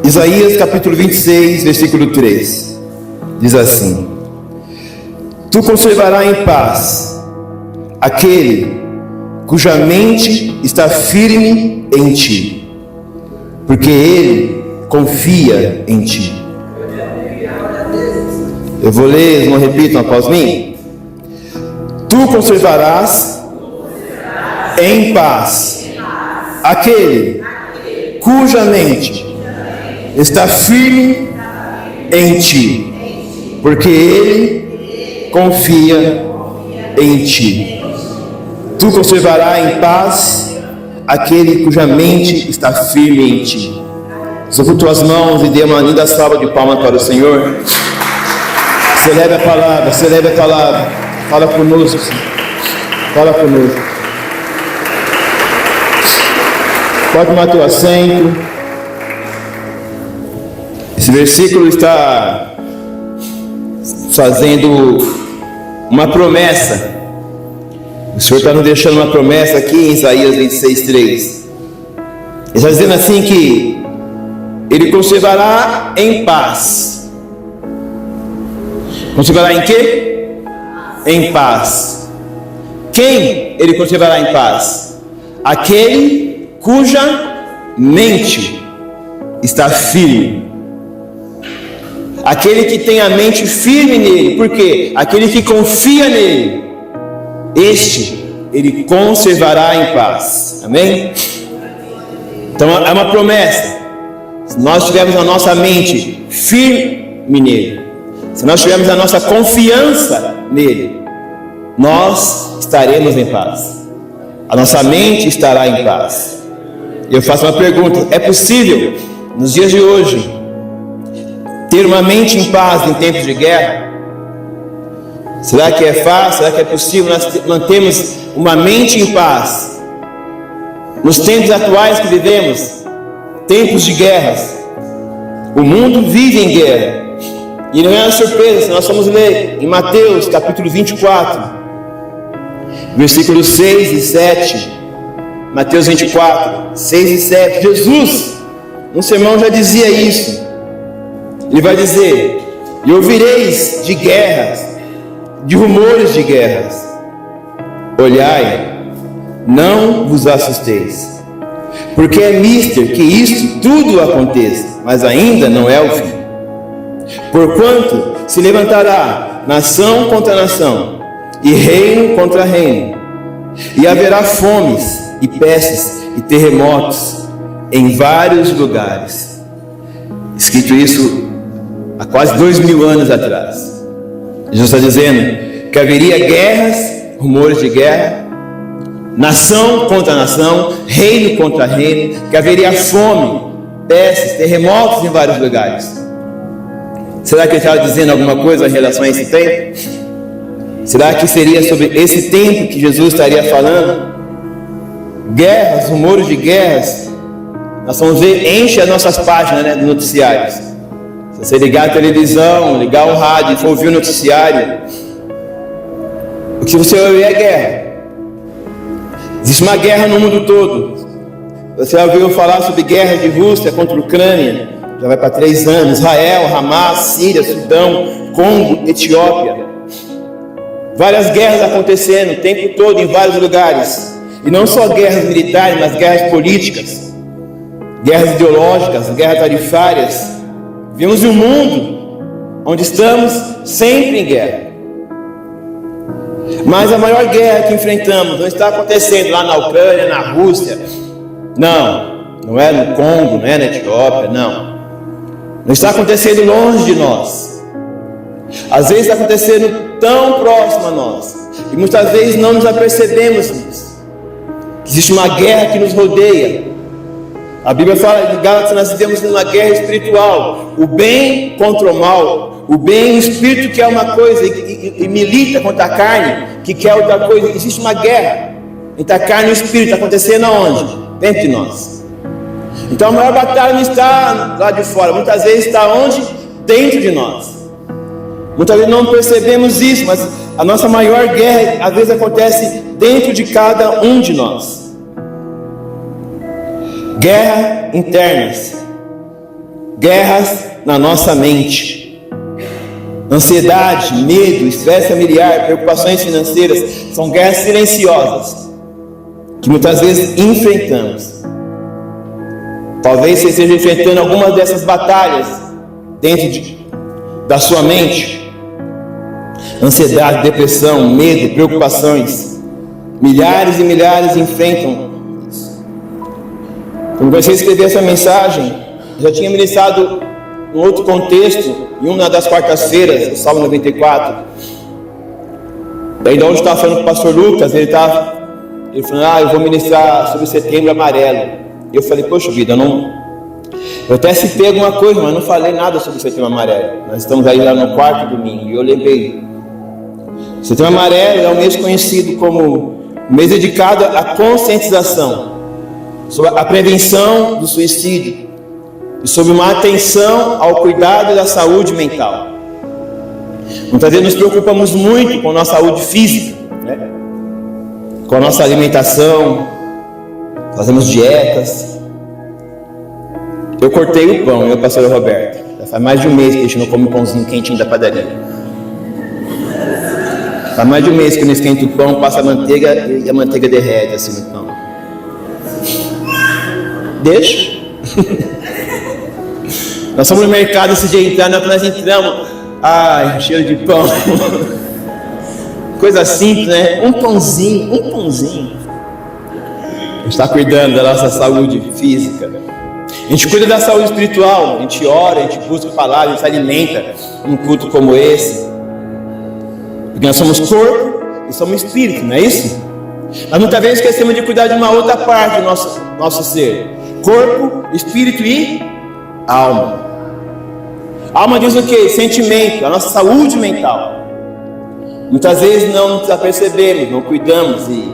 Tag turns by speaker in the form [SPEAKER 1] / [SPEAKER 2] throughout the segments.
[SPEAKER 1] Isaías capítulo 26, versículo 3, diz assim: Tu conservarás em paz aquele cuja mente está firme em ti, porque ele confia em ti. Eu vou ler, não repitam após mim. Tu conservarás em paz aquele cuja mente está firme em ti, porque ele confia em ti. Tu conservarás em paz aquele cuja mente está firme em ti. Solte tuas mãos e dê uma linda salva de palmas para o Senhor. Celebre a palavra, celebre a palavra. Fala conosco, Senhor. Fala conosco. Pode tomar teu assento. Esse versículo está fazendo uma promessa. O Senhor está nos deixando uma promessa aqui em Isaías 26, 3. Ele está dizendo assim que Ele conservará em paz. Conservará em quê? Em paz. Quem Ele conservará em paz? Aquele cuja mente está firme. Aquele que tem a mente firme nele. Por quê? Aquele que confia nele, este Ele conservará em paz. Amém? Então é uma promessa. Se nós tivermos a nossa mente firme nele, se nós tivermos a nossa confiança nele, nós estaremos em paz. A nossa mente estará em paz. Eu faço uma pergunta: é possível nos dias de hoje ter uma mente em paz em tempos de guerra? Será que é fácil? Será que é possível nós mantermos uma mente em paz nos tempos atuais que vivemos? Tempos de guerras. O mundo vive em guerra. E não é uma surpresa se nós formos ler em Mateus capítulo 24, versículos 6 e 7. Mateus 24, 6 e 7. Jesus, no sermão, já dizia isso. Ele vai dizer: E ouvireis de guerras, de rumores de guerras. Olhai, não vos assusteis, porque é mister que isto tudo aconteça, mas ainda não é o fim. Porquanto se levantará nação contra nação, e reino contra reino, e haverá fomes, e pestes, e terremotos em vários lugares. Escrito isso há quase 2000 anos atrás. Jesus está dizendo que haveria guerras, rumores de guerra, nação contra nação, reino contra reino, que haveria fome, pestes, terremotos em vários lugares. Será que ele estava dizendo alguma coisa em relação a esse tempo? Será que seria sobre esse tempo que Jesus estaria falando? Guerras, rumores de guerras, nós vamos ver, enche as nossas páginas, de noticiários. Se você ligar a televisão, ligar o rádio e for ouvir o noticiário, o que você vai ver é guerra. Existe uma guerra no mundo todo. Você já ouviu falar sobre guerra de Rússia contra a Ucrânia? Já vai para 3 anos. Israel, Hamas, Síria, Sudão, Congo, Etiópia. Várias guerras acontecendo o tempo todo em vários lugares. E não só guerras militares, mas guerras políticas, guerras ideológicas, guerras tarifárias. Vivemos em um mundo onde estamos sempre em guerra. Mas a maior guerra que enfrentamos não está acontecendo lá na Ucrânia, na Rússia. Não é no Congo, não é na Etiópia, não. Não está acontecendo longe de nós. Às vezes está acontecendo tão próximo a nós, e muitas vezes não nos apercebemos disso. Existe uma guerra que nos rodeia. A Bíblia fala de Gálatas, nós vivemos numa guerra espiritual. O bem contra o mal. O bem, o espírito quer uma coisa e milita contra a carne, que quer outra coisa. Existe uma guerra entre a carne e o espírito, acontecendo aonde? Dentro de nós. Então a maior batalha não está lá de fora, muitas vezes está onde? Dentro de nós. Muitas vezes não percebemos isso, mas a nossa maior guerra às vezes acontece dentro de cada um de nós. Guerra internas, guerras na nossa mente. Ansiedade, medo, estresse familiar, preocupações financeiras são guerras silenciosas que muitas vezes enfrentamos. Talvez você esteja enfrentando algumas dessas batalhas dentro da sua mente. Ansiedade, depressão, medo, preocupações. Milhares e milhares enfrentam isso. Quando você escrever essa mensagem, eu já tinha ministrado em outro contexto, em uma das quartas-feiras, o Salmo 94. Daí de onde estava falando com o pastor Lucas, ele falou, eu vou ministrar sobre o Setembro Amarelo. E eu falei, poxa vida, eu até citei alguma coisa, mas não falei nada sobre o Setembro Amarelo. Nós estamos aí lá no quarto domingo, e eu lembrei. O Setembro Amarelo é um mês conhecido como um mês dedicado à conscientização sobre a prevenção do suicídio e sobre uma atenção ao cuidado da saúde mental. Muitas vezes nos preocupamos muito com a nossa saúde física, né? Com a nossa alimentação, fazemos dietas. Eu cortei o pão, eu e o pastor Roberto. Já faz mais de um mês que a gente não come um pãozinho quentinho da padaria. Faz mais de um mês que eu não esquento o pão, passa a manteiga e a manteiga derrete assim no pão. Deixa. Nós fomos no mercado esse dia entrar, nós entramos. Ai, cheiro de pão. Coisa simples, né? Um pãozinho. A gente está cuidando da nossa saúde física. A gente cuida da saúde espiritual. A gente ora, a gente busca a palavra, a gente se alimenta num culto como esse. Porque nós somos corpo e somos espírito, não é isso? Mas muitas vezes esquecemos de cuidar de uma outra parte do nosso ser. Corpo, espírito e alma. Alma diz o quê? Sentimento, a nossa saúde mental. Muitas vezes não nos apercebemos, não cuidamos e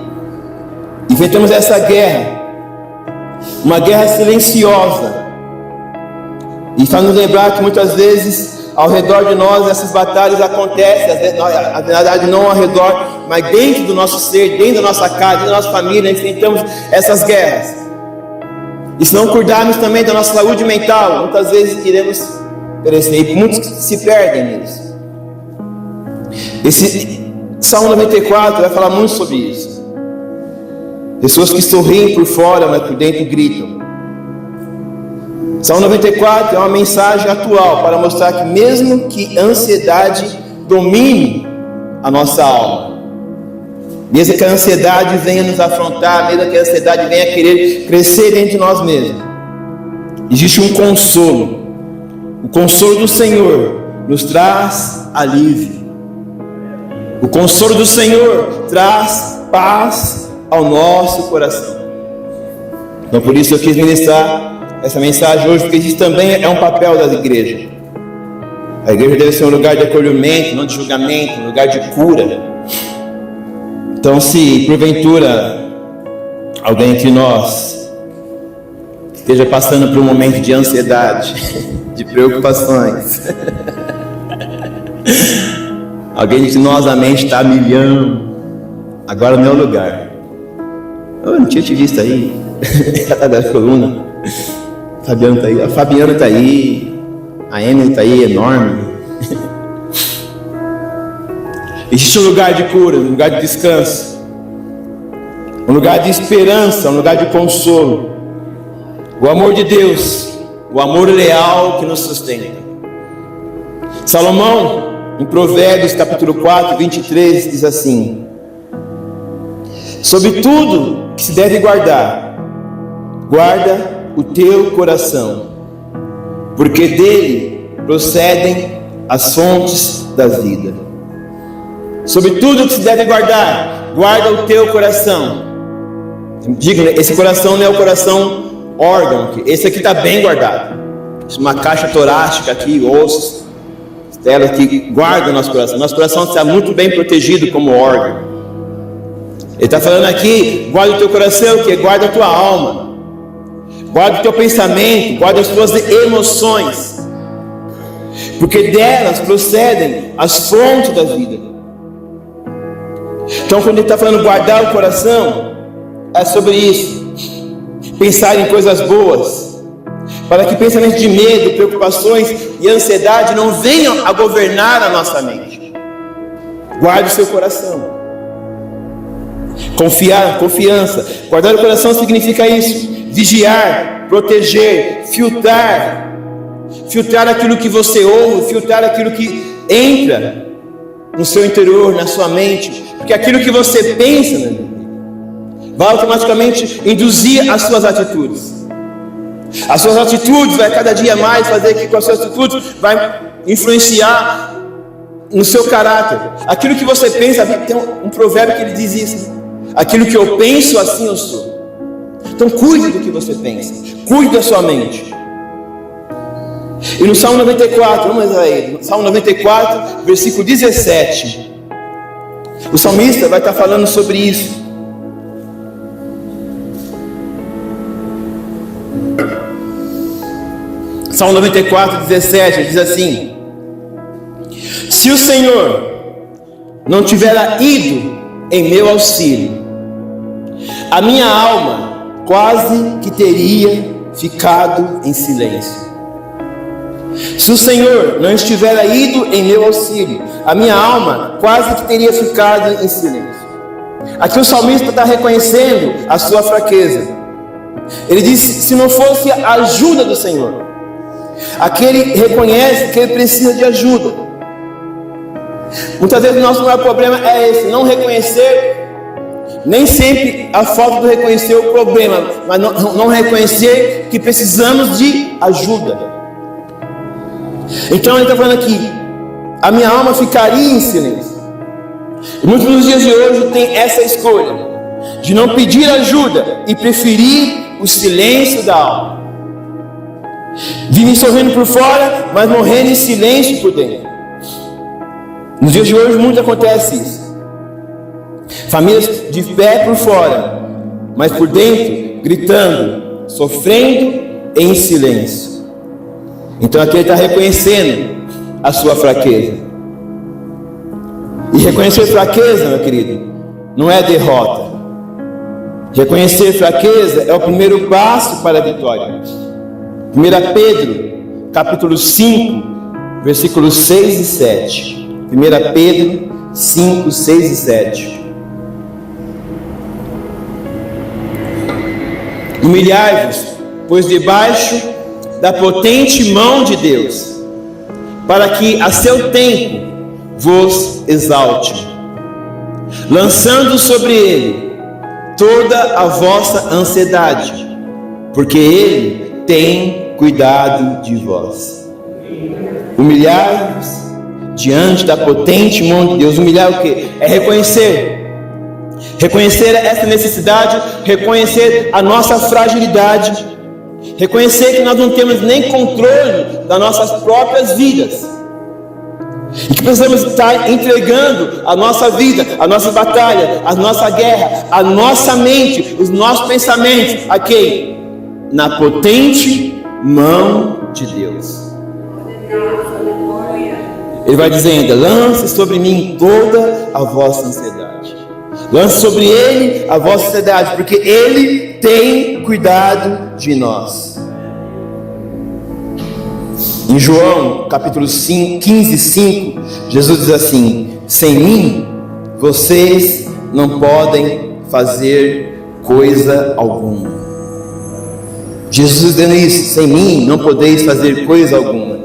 [SPEAKER 1] enfrentamos essa guerra. Uma guerra silenciosa. E faz nos lembrar que muitas vezes ao redor de nós essas batalhas acontecem, na verdade não ao redor, mas dentro do nosso ser, dentro da nossa casa, dentro da nossa família, enfrentamos essas guerras. E se não cuidarmos também da nossa saúde mental, muitas vezes iremos perecer, e muitos se perdem nisso. Esse Salmo 94 vai falar muito sobre isso. Pessoas que sorriem por fora, mas por dentro gritam. Salmo 94 é uma mensagem atual para mostrar que mesmo que a ansiedade domine a nossa alma, mesmo que a ansiedade venha nos afrontar, mesmo que a ansiedade venha querer crescer dentro de nós mesmos, existe um consolo. O consolo do Senhor nos traz alívio. O consolo do Senhor traz paz ao nosso coração. Então por isso eu quis ministrar essa mensagem hoje, porque isso também é um papel das igrejas. A igreja deve ser um lugar de acolhimento, não de julgamento, um lugar de cura. Então se porventura alguém entre nós esteja passando por um momento de ansiedade, de preocupações, alguém de nós a mente está a milhão, agora não é o lugar. Eu não tinha te visto aí. Ela da coluna. Fabiano tá aí. A Fabiana tá aí. A Emily tá aí, enorme. Existe um lugar de cura, um lugar de descanso, um lugar de esperança, um lugar de consolo. O amor de Deus, o amor leal que nos sustenta. Salomão, em Provérbios capítulo 4, 23, diz assim: sobre tudo que se deve guardar, guarda o teu coração, porque dele procedem as fontes da vida. Sobre tudo que se deve guardar, guarda o teu coração. Diga, esse coração não é o coração órgão, esse aqui está bem guardado. Uma caixa torácica aqui, ossos, estelas que guardam o nosso coração. Nosso coração está muito bem protegido como órgão. Ele está falando aqui, guarda o teu coração, que guarda a tua alma, guarda o teu pensamento, guarda as tuas emoções, porque delas procedem as fontes da vida. Então quando ele está falando guardar o coração, é sobre isso. Pensar em coisas boas, para que pensamentos de medo, preocupações e ansiedade não venham a governar a nossa mente. Guarde o seu coração. Confiança. Guardar o coração significa isso: vigiar, proteger, filtrar aquilo que você ouve, filtrar aquilo que entra no seu interior, na sua mente, porque aquilo que você pensa, né, vai automaticamente induzir as suas atitudes. As suas atitudes vai cada dia mais fazer que com as suas atitudes vai influenciar no seu caráter. Aquilo que você pensa, tem um provérbio que ele diz isso: aquilo que eu penso, assim eu sou. Então cuide do que você pensa, cuide da sua mente. E no Salmo 94, vamos aí, no Salmo 94, versículo 17, o salmista vai estar falando sobre isso. Salmo 94, 17, diz assim: se o Senhor não tivera ido em meu auxílio, a minha alma quase que teria ficado em silêncio. Se o Senhor não estivera ido em meu auxílio, a minha alma quase que teria ficado em silêncio. Aqui o salmista está reconhecendo a sua fraqueza. Ele diz: se não fosse a ajuda do Senhor. Aqui ele reconhece que ele precisa de ajuda. Muitas vezes o nosso maior problema é esse: não reconhecer. Nem sempre a falta de reconhecer o problema, mas não reconhecer que precisamos de ajuda. Então ele está falando aqui: a minha alma ficaria em silêncio. E muitos dos dias de hoje tem essa escolha de não pedir ajuda e preferir o silêncio da alma. Vivem sorrindo por fora, mas morrendo em silêncio por dentro. Nos dias de hoje muito acontece isso. Famílias de pé por fora, mas por dentro gritando, sofrendo em silêncio. Então aqui ele está reconhecendo a sua fraqueza. E reconhecer fraqueza, meu querido, não é derrota. Reconhecer fraqueza é o primeiro passo para a vitória. 1 Pedro, capítulo 5, versículos 6 e 7. 1 Pedro 5, 6 e 7. Humilhai-vos, pois debaixo da potente mão de Deus, para que a seu tempo vos exalte, lançando sobre ele toda a vossa ansiedade, porque ele tem cuidado de vós. Humilhar-vos diante da potente mão de Deus. Humilhar o quê? É reconhecer essa necessidade, reconhecer a nossa fragilidade, reconhecer que nós não temos nem controle das nossas próprias vidas, e que precisamos estar entregando a nossa vida, a nossa batalha, a nossa guerra, a nossa mente, os nossos pensamentos a quem? Na potente mão de Deus. Ele vai dizer ainda: lance sobre mim toda a vossa ansiedade. Lance sobre ele a vossa ansiedade, porque ele tem cuidado de nós. Em João capítulo 15, 5, Jesus diz assim: sem mim vocês não podem fazer coisa alguma. Jesus dizendo isso: sem mim não podeis fazer coisa alguma.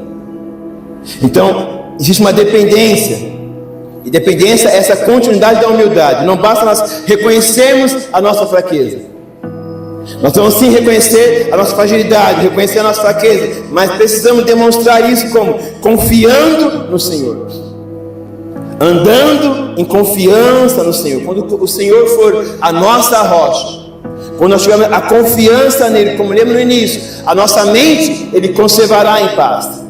[SPEAKER 1] Então existe uma dependência. E dependência é essa continuidade da humildade. Não basta nós reconhecermos a nossa fraqueza. Nós vamos sim reconhecer a nossa fragilidade, reconhecer a nossa fraqueza, mas precisamos demonstrar isso como? Confiando no Senhor, andando em confiança no Senhor. Quando o Senhor for a nossa rocha, quando nós tivermos a confiança nele, como lembro no início, a nossa mente ele conservará em paz.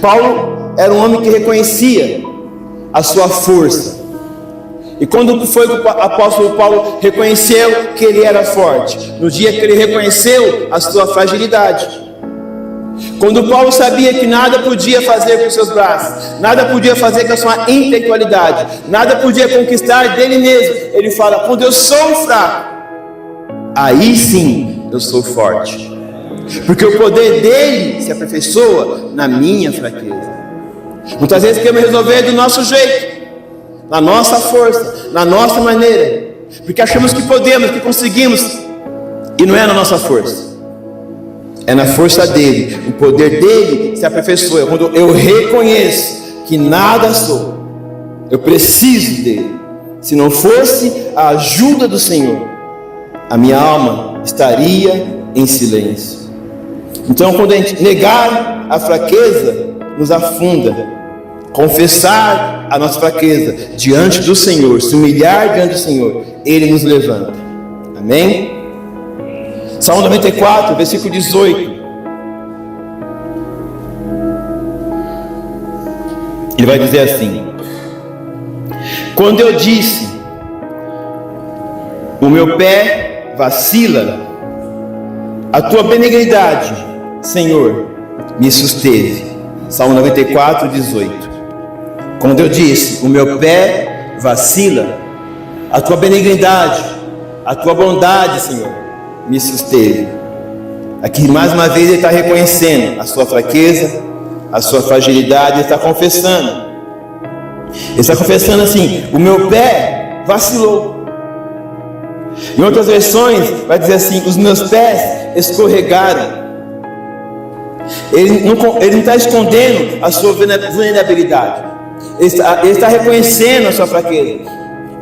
[SPEAKER 1] Paulo era um homem que reconhecia a sua força. E quando foi que o apóstolo Paulo reconheceu que ele era forte? No dia que ele reconheceu a sua fragilidade. Quando Paulo sabia que nada podia fazer com seus braços, nada podia fazer com a sua intelectualidade, nada podia conquistar dele mesmo, ele fala: quando eu sou fraco, aí sim eu sou forte. Porque o poder dele se aperfeiçoa na minha fraqueza. Muitas vezes queremos resolver do nosso jeito, na nossa força, na nossa maneira, porque achamos que podemos, que conseguimos, e não é na nossa força, é na força dele. O poder dele se aperfeiçoa quando eu reconheço que nada sou, eu preciso dele. Se não fosse a ajuda do Senhor, a minha alma estaria em silêncio. Então, quando a gente negar a fraqueza, nos afunda. Confessar a nossa fraqueza diante do Senhor, se humilhar diante do Senhor, Ele nos levanta. Amém? Salmo 94, versículo 18. Ele vai dizer assim: quando eu disse, o meu pé vacila, a tua benignidade, Senhor, me susteve. Salmo 94, 18. Quando eu disse, o meu pé vacila, a tua benignidade, a tua bondade, Senhor, me susteve. Aqui mais uma vez ele está reconhecendo a sua fraqueza, a sua fragilidade, ele está confessando. Ele está confessando assim: o meu pé vacilou. Em outras versões vai dizer assim: os meus pés escorregaram. Ele não está escondendo a sua vulnerabilidade. Ele está reconhecendo a sua fraqueza.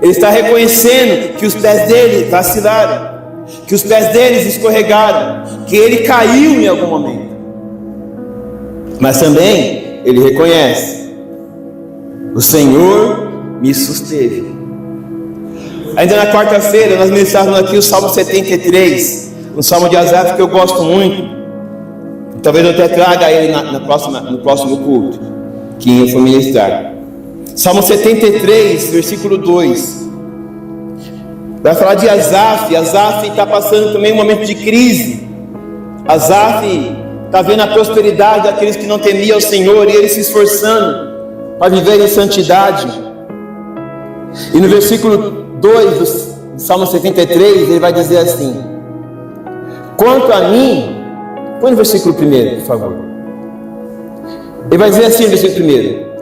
[SPEAKER 1] Ele está reconhecendo que os pés dele vacilaram, que os pés deles escorregaram, que ele caiu em algum momento. Mas também ele reconhece: o Senhor me susteve. Ainda na quarta-feira nós ministramos aqui o Salmo 73, um Salmo de Asaf que eu gosto muito. Talvez eu até traga ele no próximo culto que eu for ministrar. Salmo 73, versículo 2. Vai falar de Asaf. Asaf está passando também um momento de crise. Asaf está vendo a prosperidade daqueles que não temiam o Senhor e ele se esforçando para viver em santidade. E no versículo 2 do Salmo 73, ele vai dizer assim: quanto a mim, põe no versículo 1, por favor. Ele vai dizer assim no versículo 1: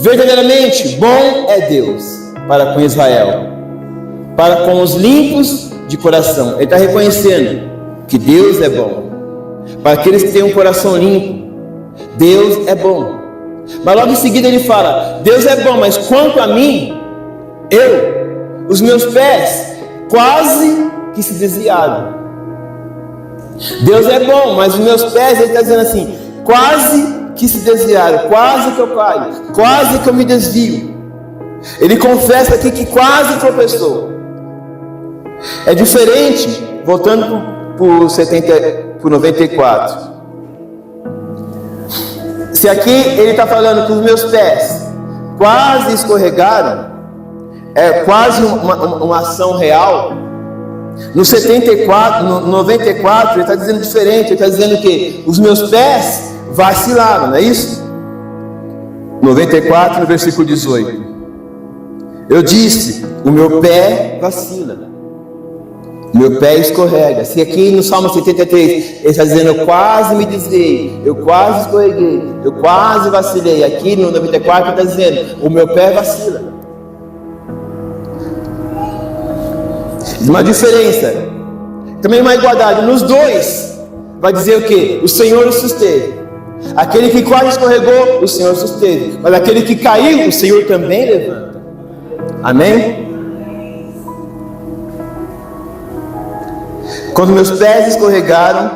[SPEAKER 1] verdadeiramente bom é Deus para com Israel, para com os limpos de coração. Ele está reconhecendo que Deus é bom para aqueles que têm um coração limpo. Deus é bom. Mas logo em seguida ele fala: Deus é bom, mas quanto a mim, os meus pés quase que se desviaram. Deus é bom, mas os meus pés, ele está dizendo assim, quase que se desviaram, quase que eu caio, quase que eu me desvio. Ele confessa aqui que quase tropeçou. É diferente, voltando para o 94. Se aqui ele está falando que os meus pés quase escorregaram, é quase uma ação real. No 74, no 94, ele está dizendo diferente. Ele está dizendo que os meus pés vacilaram, não é isso? 94, no versículo 18. Eu disse, o meu pé vacila, meu pé escorrega. Se aqui no Salmo 73 ele está dizendo, eu quase me desviei, eu quase escorreguei, eu quase vacilei. Aqui no 94 ele está dizendo, o meu pé vacila. Uma diferença, também uma igualdade. Nos dois vai dizer o que? O Senhor o susteve. Aquele que quase escorregou, o Senhor susteve. Mas aquele que caiu, o Senhor também levanta. Amém? Quando meus pés escorregaram,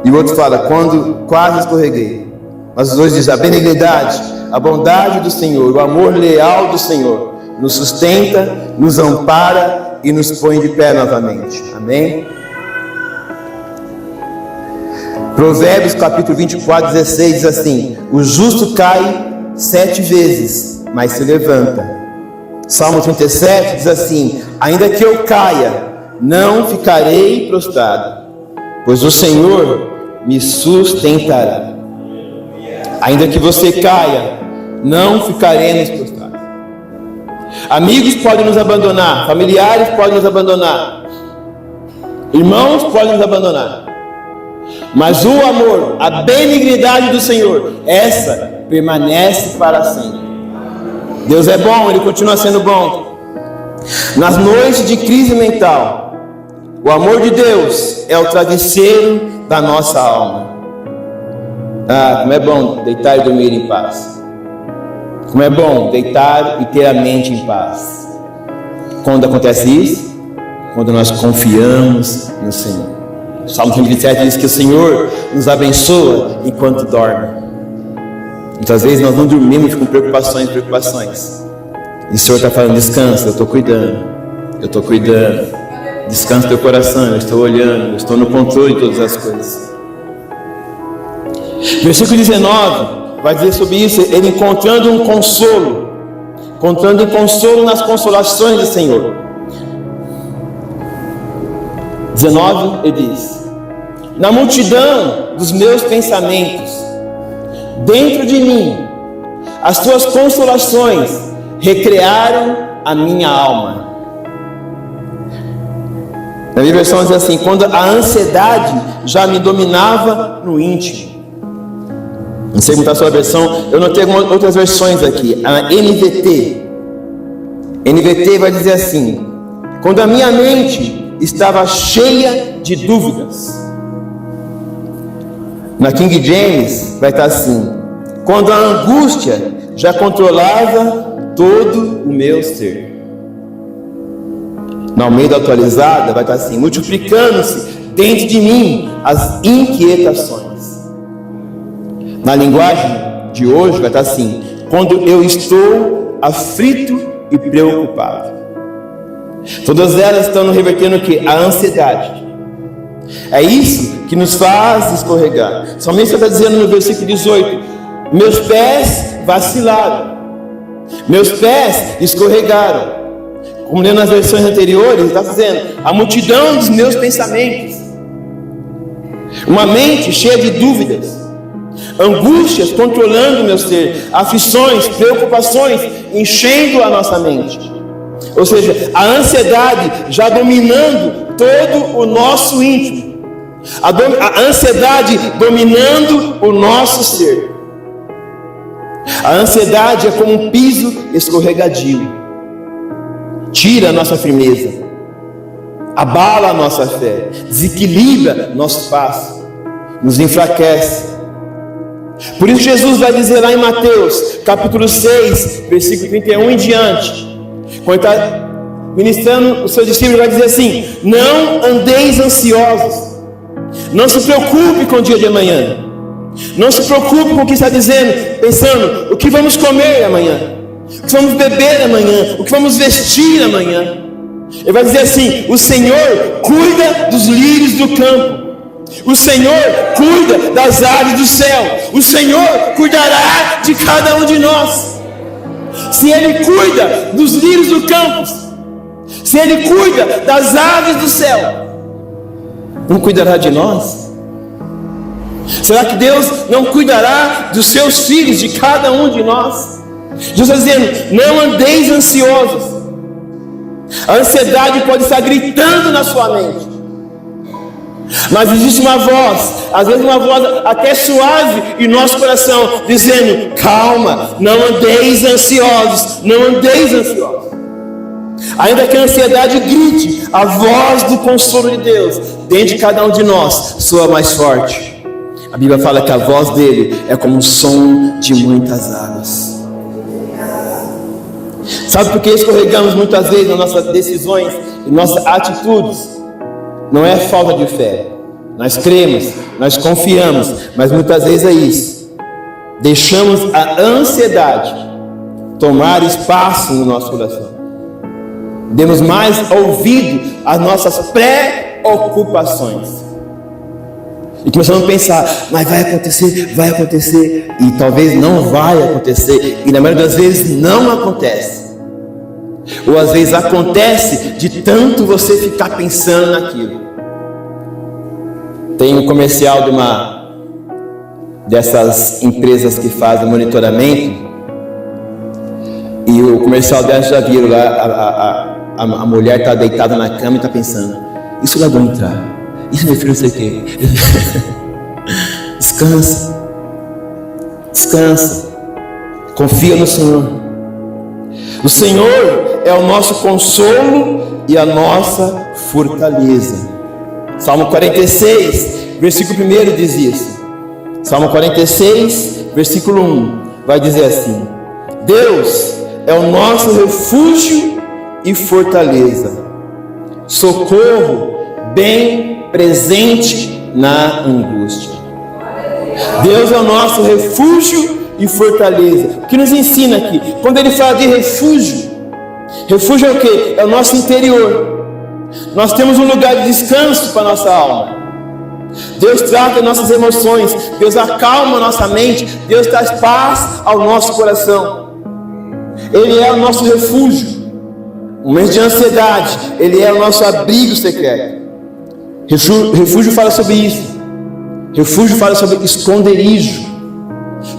[SPEAKER 1] e o outro fala, quando quase escorreguei. Mas os dois dizem, a benignidade, a bondade do Senhor, o amor leal do Senhor nos sustenta, nos ampara e nos põe de pé novamente. Amém? Provérbios capítulo 24, 16 diz assim, o justo cai 7 vezes, mas se levanta. Salmo 37 diz assim, ainda que eu caia, não ficarei prostrado, pois o Senhor me sustentará. Ainda que você caia, não ficaremos prostrados. Amigos podem nos abandonar, familiares podem nos abandonar, irmãos podem nos abandonar, Mas o amor, a benignidade do Senhor, essa permanece para sempre. Deus é bom, Ele continua sendo bom. Nas noites de crise mental, o amor de Deus é o travesseiro da nossa alma. Ah, como é bom deitar e dormir em paz. Como é bom deitar e ter a mente em paz. Quando acontece isso? Quando nós confiamos no Senhor. O Salmo 127 diz que o Senhor nos abençoa enquanto dorme. Muitas vezes nós não dormimos com preocupações. E o Senhor está falando: descansa, eu estou cuidando. Descansa teu coração, eu estou olhando, eu estou no controle de todas as coisas. Versículo 19 vai dizer sobre isso: ele encontrando um consolo nas consolações do Senhor. 19, ele diz: na multidão dos meus pensamentos, dentro de mim, as tuas consolações recrearam a minha alma. Na minha versão diz assim: quando a ansiedade já me dominava no íntimo. Não sei como está a sua versão, eu notei algumas outras versões aqui. A NVT vai dizer assim: quando a minha mente estava cheia de dúvidas. Na King James vai estar assim: quando a angústia já controlava todo o meu ser. Na Almeida Atualizada vai estar assim: multiplicando-se dentro de mim as inquietações. Na linguagem de hoje vai estar assim: quando eu estou aflito e preocupado. Todas elas estão revertendo o que? A ansiedade. É isso que nos faz escorregar. Somente você está dizendo no versículo 18: meus pés vacilaram, meus pés escorregaram. Como lendo nas versões anteriores, está dizendo: a multidão dos meus pensamentos. Uma mente cheia de dúvidas, angústias controlando o meu ser, aflições, preocupações enchendo a nossa mente. Ou seja, a ansiedade já dominando todo o nosso íntimo, a ansiedade dominando o nosso ser. A ansiedade é como um piso escorregadio, tira a nossa firmeza, abala a nossa fé, desequilibra nosso passo, nos enfraquece. Por isso Jesus vai dizer lá em Mateus capítulo 6, versículo 31 em diante, quando está ministrando os seus discípulos, vai dizer assim: não andeis ansiosos, não se preocupe com o dia de amanhã, não se preocupe com o que está dizendo, pensando o que vamos comer amanhã, o que vamos beber amanhã, o que vamos vestir amanhã. Ele vai dizer assim: o Senhor cuida dos lírios do campo, o Senhor cuida das aves do céu, o Senhor cuidará de cada um de nós. Se Ele cuida dos lírios do campo, se Ele cuida das aves do céu, não cuidará de nós? Será que Deus não cuidará dos seus filhos, de cada um de nós? Jesus está dizendo: não andeis ansiosos. A ansiedade pode estar gritando na sua mente, mas existe uma voz, às vezes uma voz até suave em nosso coração, dizendo: calma, não andeis ansiosos, não andeis ansiosos. Ainda que a ansiedade grite, a voz do consolo de Deus dentro de cada um de nós soa mais forte. A Bíblia fala que a voz dele é como um som de muitas águas. Sabe por que escorregamos muitas vezes nas nossas decisões e nossas atitudes? Não é falta de fé. Nós cremos, nós confiamos, mas muitas vezes é isso. Deixamos a ansiedade tomar espaço no nosso coração. Demos mais ouvido às nossas preocupações. E começamos a pensar: mas vai acontecer, e talvez não vai acontecer, e na maioria das vezes não acontece. Ou às vezes acontece de tanto você ficar pensando naquilo. Tem um comercial de dessas empresas que fazem monitoramento, e o comercial dela, já viram lá, a mulher está deitada na cama e está pensando: e se o ladrão entrar? E se meu filho não sei o quê? Descansa. Descansa. Confia no Senhor. O Senhor é o nosso consolo e a nossa fortaleza. Salmo 46, versículo 1 diz isso. Salmo 46, versículo 1 vai dizer assim: Deus é o nosso refúgio e fortaleza, socorro bem presente na angústia. Deus é o nosso refúgio e fortaleza. O que nos ensina aqui? Quando ele fala de refúgio, refúgio é o que? É o nosso interior. Nós temos um lugar de descanso para a nossa alma. Deus trata nossas emoções, Deus acalma a nossa mente, Deus traz paz ao nosso coração. Ele é o nosso refúgio. No momento de ansiedade, Ele é o nosso abrigo secreto. Refúgio fala sobre isso. Refúgio fala sobre esconderijo.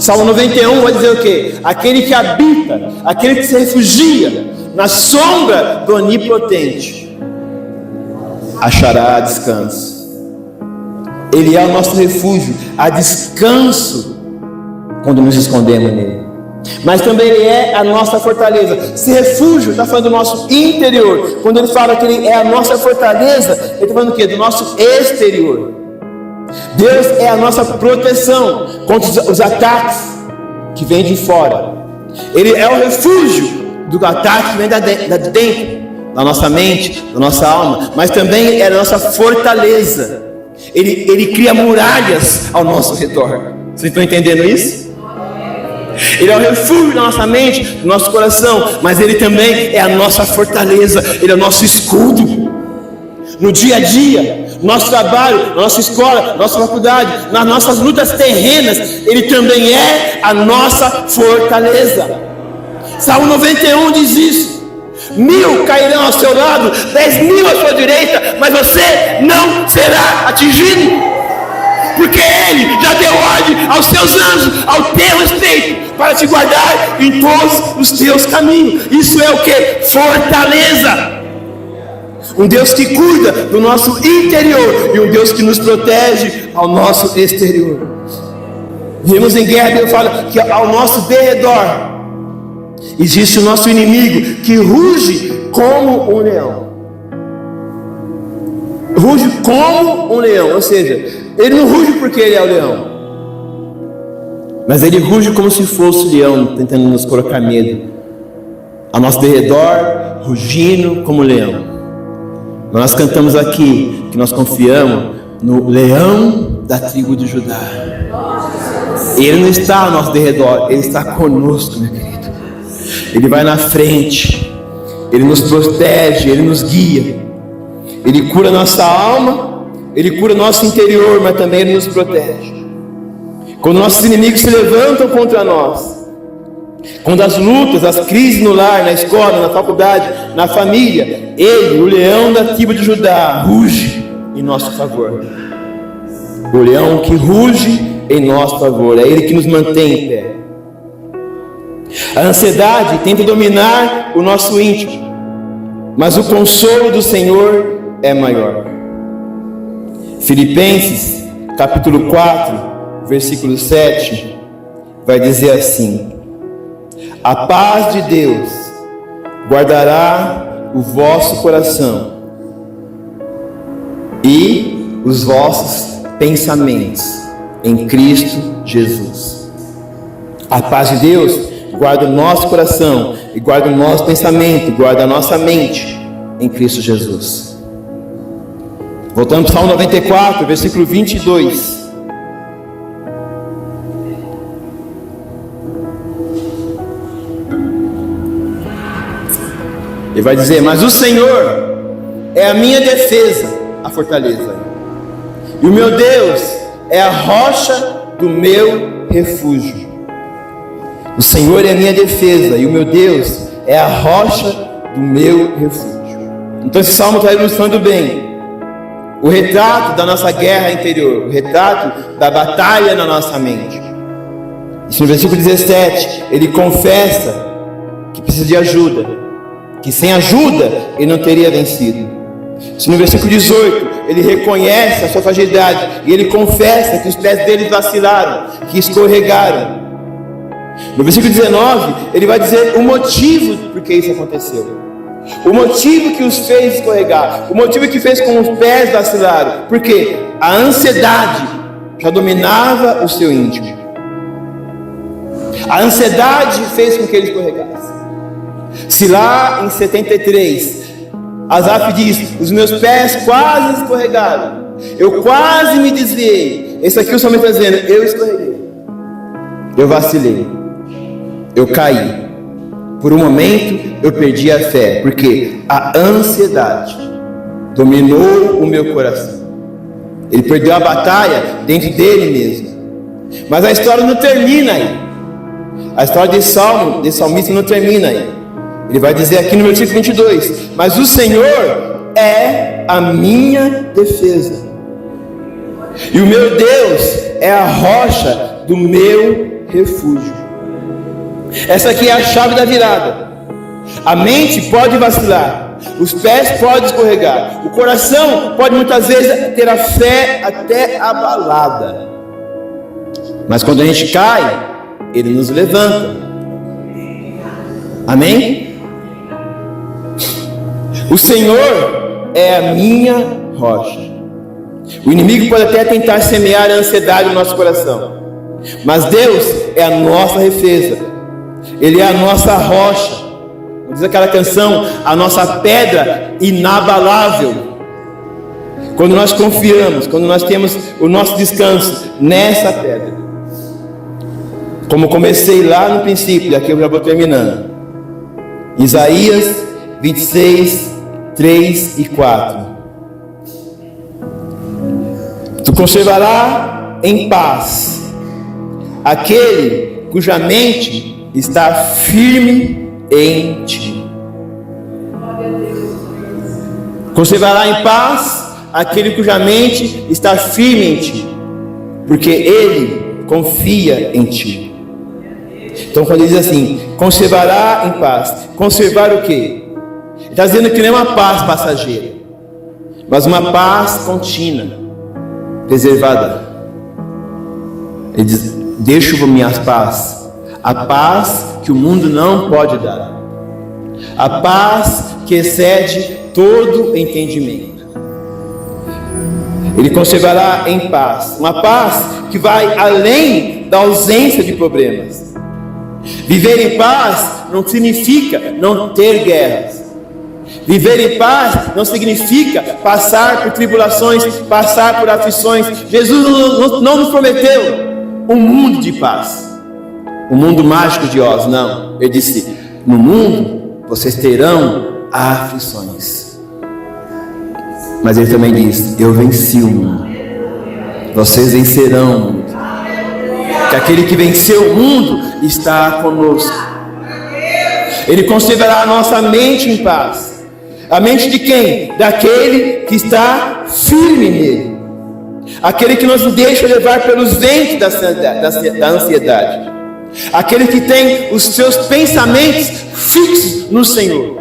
[SPEAKER 1] Salmo 91 vai dizer o quê? Aquele que habita, aquele que se refugia na sombra do Onipotente achará descanso. Ele é o nosso refúgio, há descanso quando nos escondemos nele. Mas também Ele é a nossa fortaleza. Esse refúgio está falando do nosso interior. Quando Ele fala que Ele é a nossa fortaleza, Ele está falando do quê? Do nosso exterior. Deus é a nossa proteção contra os ataques que vêm de fora. Ele é o refúgio do ataque que vem de dentro, da nossa mente, da nossa alma. Mas também é a nossa fortaleza. Ele cria muralhas ao nosso redor. Vocês estão entendendo isso? Ele é o refúgio da nossa mente, do nosso coração. Mas Ele também é a nossa fortaleza. Ele é o nosso escudo. No dia a dia, no nosso trabalho, na nossa escola, na nossa faculdade, nas nossas lutas terrenas, Ele também é a nossa fortaleza. Salmo 91 diz isso: 1000 cairão ao seu lado, 10.000 à sua direita, mas você não será atingido, porque Ele já deu ordem aos seus anjos ao teu respeito, para te guardar em todos os teus caminhos. Isso é o que? Fortaleza. Um Deus que cuida do nosso interior e um Deus que nos protege ao nosso exterior. Vimos em guerra, Deus fala que ao nosso derredor existe o nosso inimigo que ruge como um leão. Ruge como um leão, ou seja, ele não ruge porque ele é o leão, mas ele ruge como se fosse o leão, tentando nos colocar medo. Ao nosso derredor, rugindo como leão. Nós cantamos aqui que nós confiamos no leão da tribo de Judá. Ele não está ao nosso derredor, Ele está conosco, meu querido. Ele vai na frente, Ele nos protege, Ele nos guia. Ele cura nossa alma, Ele cura nosso interior, mas também Ele nos protege. Quando nossos inimigos se levantam contra nós, quando as lutas, as crises no lar, na escola, na faculdade, na família, Ele, o leão da tribo de Judá, ruge em nosso favor. O leão que ruge em nosso favor, é Ele que nos mantém em pé. A ansiedade tenta dominar o nosso íntimo, mas o consolo do Senhor é maior. Filipenses, capítulo 4, versículo 7, vai dizer assim: a paz de Deus guardará o vosso coração e os vossos pensamentos em Cristo Jesus. A paz de Deus guarda o nosso coração e guarda o nosso pensamento, guarda a nossa mente em Cristo Jesus. Voltando para o Salmo 94, versículo 22. Ele vai dizer: mas o Senhor é a minha defesa, a fortaleza, e o meu Deus é a rocha do meu refúgio. O Senhor é a minha defesa e o meu Deus é a rocha do meu refúgio. Então esse salmo está ilustrando bem o retrato da nossa guerra interior, o retrato da batalha na nossa mente. E no versículo 17 ele confessa que precisa de ajuda, que sem ajuda ele não teria vencido. Se no versículo 18 ele reconhece a sua fragilidade e ele confessa que os pés dele vacilaram, que escorregaram, no versículo 19 ele vai dizer o motivo por que isso aconteceu, o motivo que os fez escorregar, o motivo que fez com os pés vacilaram, porque a ansiedade já dominava o seu íntimo. A ansiedade fez com que ele escorregasse. Se lá em 73 Asaf diz: os meus pés quase escorregaram, eu quase me desviei. Esse aqui o salmista está dizendo: eu escorreguei, eu vacilei, eu caí. Por um momento eu perdi a fé, porque a ansiedade dominou o meu coração. Ele perdeu a batalha dentro dele mesmo. Mas a história não termina aí. A história de salmista não termina aí. Ele vai dizer aqui no versículo 22: mas o Senhor é a minha defesa, e o meu Deus é a rocha do meu refúgio. Essa aqui é a chave da virada. A mente pode vacilar, os pés podem escorregar, o coração pode muitas vezes ter a fé até abalada, mas quando a gente cai, Ele nos levanta. Amém? O Senhor é a minha rocha. O inimigo pode até tentar semear a ansiedade no nosso coração, mas Deus é a nossa defesa. Ele é a nossa rocha. Diz aquela canção: a nossa pedra inabalável. Quando nós confiamos, quando nós temos o nosso descanso nessa pedra. Como comecei lá no princípio, aqui eu já vou terminando. Isaías 26, 3 e 4. Tu conservará em paz aquele cuja mente está firme em ti. Conservará em paz aquele cuja mente está firme em ti, porque ele confia em ti. Então quando ele diz assim, conservará em paz, conservar o quê? Ele está dizendo que não é uma paz passageira, mas uma paz contínua, preservada. Ele diz: deixo minha paz, a paz que o mundo não pode dar, a paz que excede todo entendimento. Ele conservará em paz, uma paz que vai além da ausência de problemas. Viver em paz não significa não ter guerras. Viver em paz não significa passar por tribulações, passar por aflições. Jesus não nos prometeu um mundo de paz, um mundo mágico de Oz, não. Ele disse: no mundo vocês terão aflições, mas ele também diz: eu venci o mundo, vocês vencerão o mundo, que aquele que venceu o mundo está conosco. Ele conservará a nossa mente em paz. A mente de quem? Daquele que está firme nele, aquele que não se deixa levar pelos ventos da ansiedade, aquele que tem os seus pensamentos fixos no Senhor,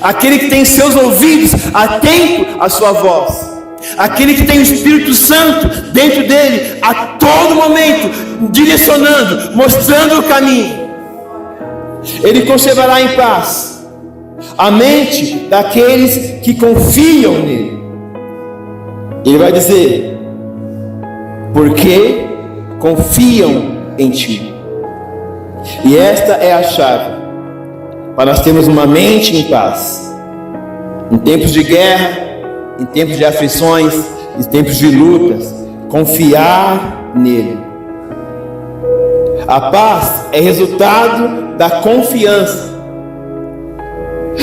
[SPEAKER 1] aquele que tem seus ouvidos atentos à sua voz, aquele que tem o Espírito Santo dentro dele a todo momento, direcionando, mostrando o caminho. Ele conservará em paz a mente daqueles que confiam nele. Ele vai dizer: porque confiam em ti. E esta é a chave para nós termos uma mente em paz, em tempos de guerra, em tempos de aflições, em tempos de lutas. Confiar nele. A paz é resultado da confiança.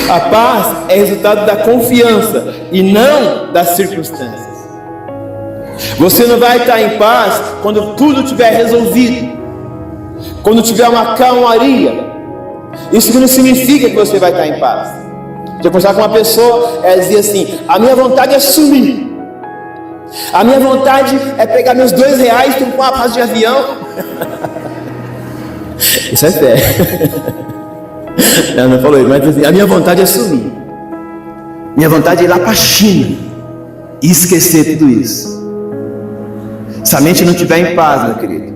[SPEAKER 1] A paz é resultado da confiança e não das circunstâncias. Você não vai estar em paz quando tudo estiver resolvido, quando tiver uma calmaria. Isso não significa que você vai estar em paz. Eu conversava com uma pessoa, ela dizia assim: a minha vontade é sumir, a minha vontade é pegar meus R$2 e ir para uma paz de avião. Isso é fé. Ela não falou isso, mas assim, a minha vontade é sumir. Minha vontade é ir lá para a China e esquecer tudo isso. Se a mente não estiver em paz, meu querido,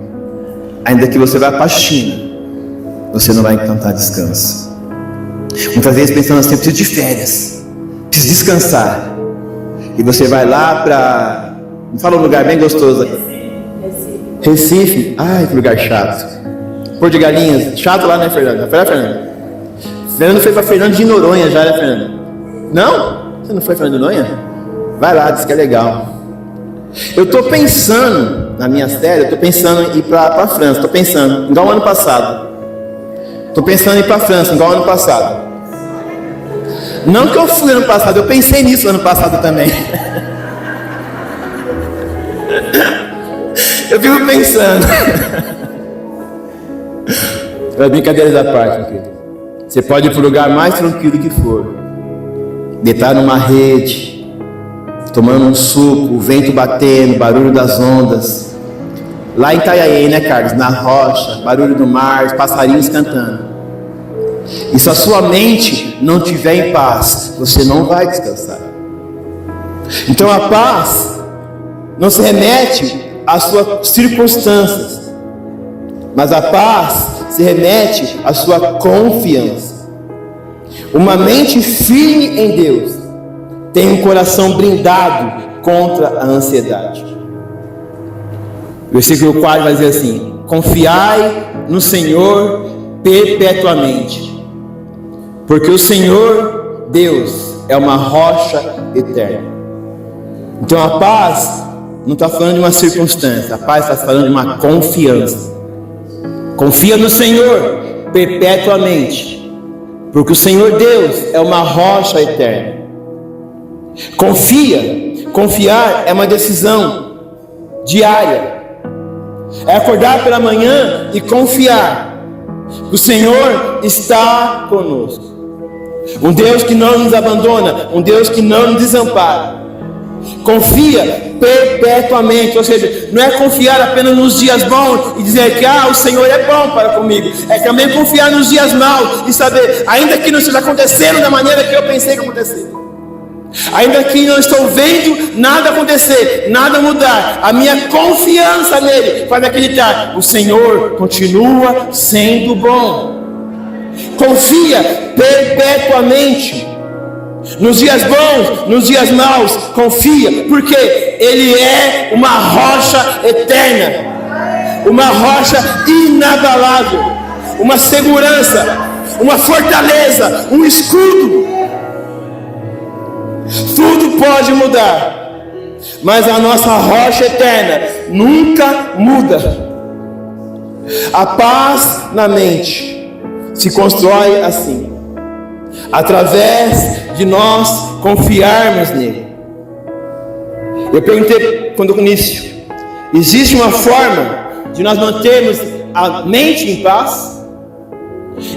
[SPEAKER 1] ainda que você vá para a China, você não vai encontrar descanso. Muitas vezes pensando assim, eu preciso de férias, preciso descansar. E você vai lá para... Me fala um lugar bem gostoso aqui. Recife. Ai, que lugar chato. Porto de Galinhas. Chato lá, né, Fernando? Foi lá, Fernando? Fernando foi para Fernando de Noronha já, né, Fernando? Não? Você não foi para Fernando de Noronha? Vai lá, diz que é legal. Eu estou pensando, na minha série, eu estou pensando em ir para a França. Estou pensando, igual o ano passado. Estou pensando em ir para a França, igual o ano passado. Não que eu fui ano passado, eu pensei nisso ano passado também. Eu fico pensando. Brincadeiras à parte, meu querido. Você pode ir para o lugar mais tranquilo que for, deitar numa rede, tomando um suco, o vento batendo, barulho das ondas. Lá em Itanhaém, né, Carlos? Na rocha, barulho do mar, os passarinhos cantando. E se a sua mente não estiver em paz, você não vai descansar. Então a paz não se remete às suas circunstâncias, mas a paz se remete à sua confiança. Uma mente firme em Deus tem um coração blindado contra a ansiedade. O versículo 4 vai dizer assim: confiai no Senhor perpetuamente, porque o Senhor Deus é uma rocha eterna. Então a paz não está falando de uma circunstância, a paz está falando de uma confiança. Confia no Senhor perpetuamente, porque o Senhor Deus é uma rocha eterna. Confiar é uma decisão diária. É acordar pela manhã e confiar que o Senhor está conosco. Um Deus que não nos abandona, um Deus que não nos desampara. Confia perpetuamente, ou seja, não é confiar apenas nos dias bons e dizer que o Senhor é bom para comigo. É também confiar nos dias maus e saber, ainda que não esteja acontecendo da maneira que eu pensei que aconteceria, ainda que não estou vendo nada acontecer, nada mudar, a minha confiança nele faz acreditar, o Senhor continua sendo bom. Confia perpetuamente, nos dias bons, nos dias maus, confia, porque ele é uma rocha eterna, uma rocha inabalável, uma segurança, uma fortaleza, um escudo. Tudo pode mudar, mas a nossa rocha eterna nunca muda. A paz na mente se constrói assim, através de nós confiarmos nele. Eu perguntei quando no início, existe uma forma de nós mantermos a mente em paz?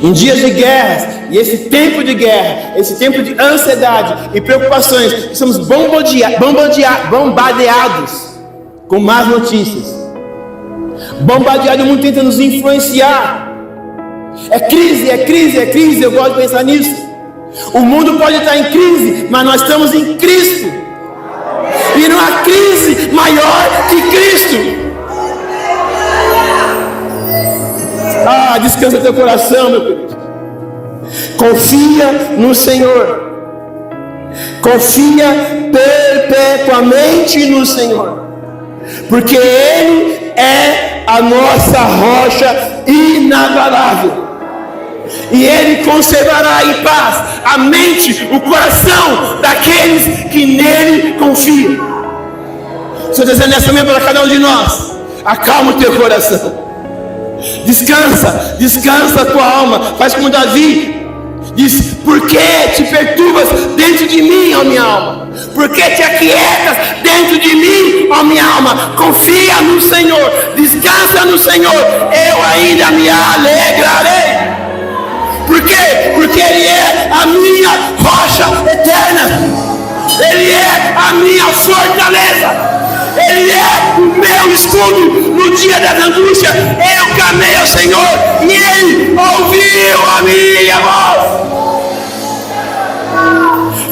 [SPEAKER 1] Em dias de guerras, e esse tempo de guerra, esse tempo de ansiedade e preocupações, somos bombardeados com más notícias. Bombardeado, o mundo tenta nos influenciar. É crise, eu gosto de pensar nisso. O mundo pode estar em crise, mas nós estamos em Cristo. E não há crise maior que Cristo. Descansa teu coração, meu querido. Confia no Senhor. Confia perpetuamente no Senhor, porque Ele é a nossa rocha inabalável. E Ele conservará em paz a mente, o coração daqueles que nele confiam. Estou dizendo nessa manhã para cada um de nós: acalma o teu coração. Descansa a tua alma. Faz como Davi diz: por que te perturbas dentro de mim, ó minha alma? Por que te aquietas dentro de mim, ó minha alma? Confia no Senhor, descansa no Senhor, eu ainda me alegrarei. Por quê? Porque Ele é a minha rocha eterna, Ele é a minha fortaleza, Ele é o meu escudo no dia das angústias. Eu clamei ao Senhor e Ele ouviu a minha voz.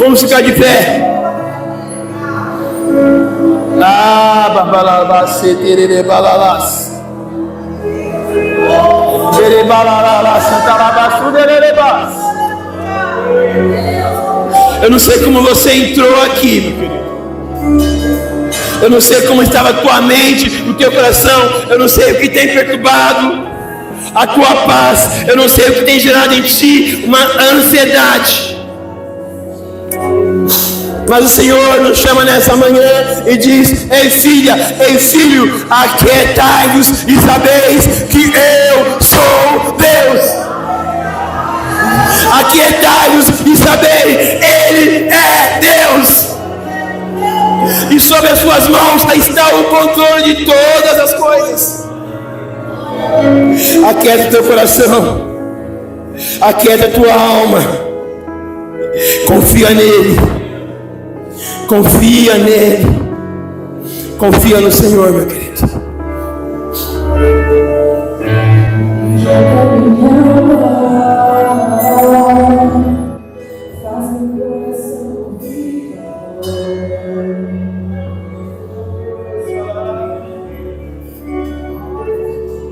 [SPEAKER 1] Vamos ficar de pé. Ah, babalabas, tererebalalás. Terebalalás, santarabas, tererebas. Eu não sei como você entrou aqui, meu querido. Eu não sei como estava a tua mente, o teu coração. Eu não sei o que tem perturbado a tua paz. Eu não sei o que tem gerado em ti uma ansiedade. Mas o Senhor nos chama nessa manhã e diz: ei filha, ei filho, aquietai-vos e sabeis que eu sou Deus. Aquietai-vos e sabei, Ele é Deus. E sobre as suas mãos está o controle de todas as coisas. Aquieta o teu coração, aquieta a tua alma, confia nele, confia nele, confia no Senhor, meu querido.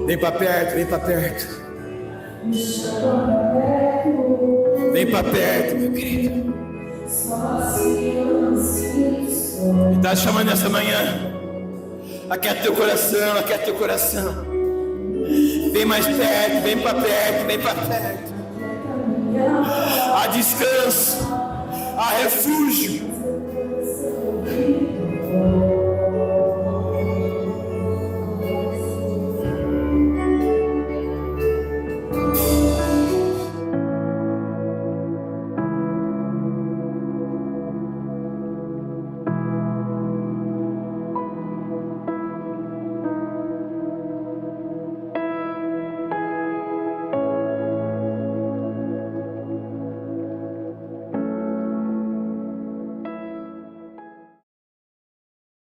[SPEAKER 1] Vem para perto, vem para perto. Vem para perto, meu querido. Ele está chamando nessa manhã. Aquieta teu coração, aquieta teu coração. Vem mais perto, vem para perto, vem para perto. Há descanso, há refúgio.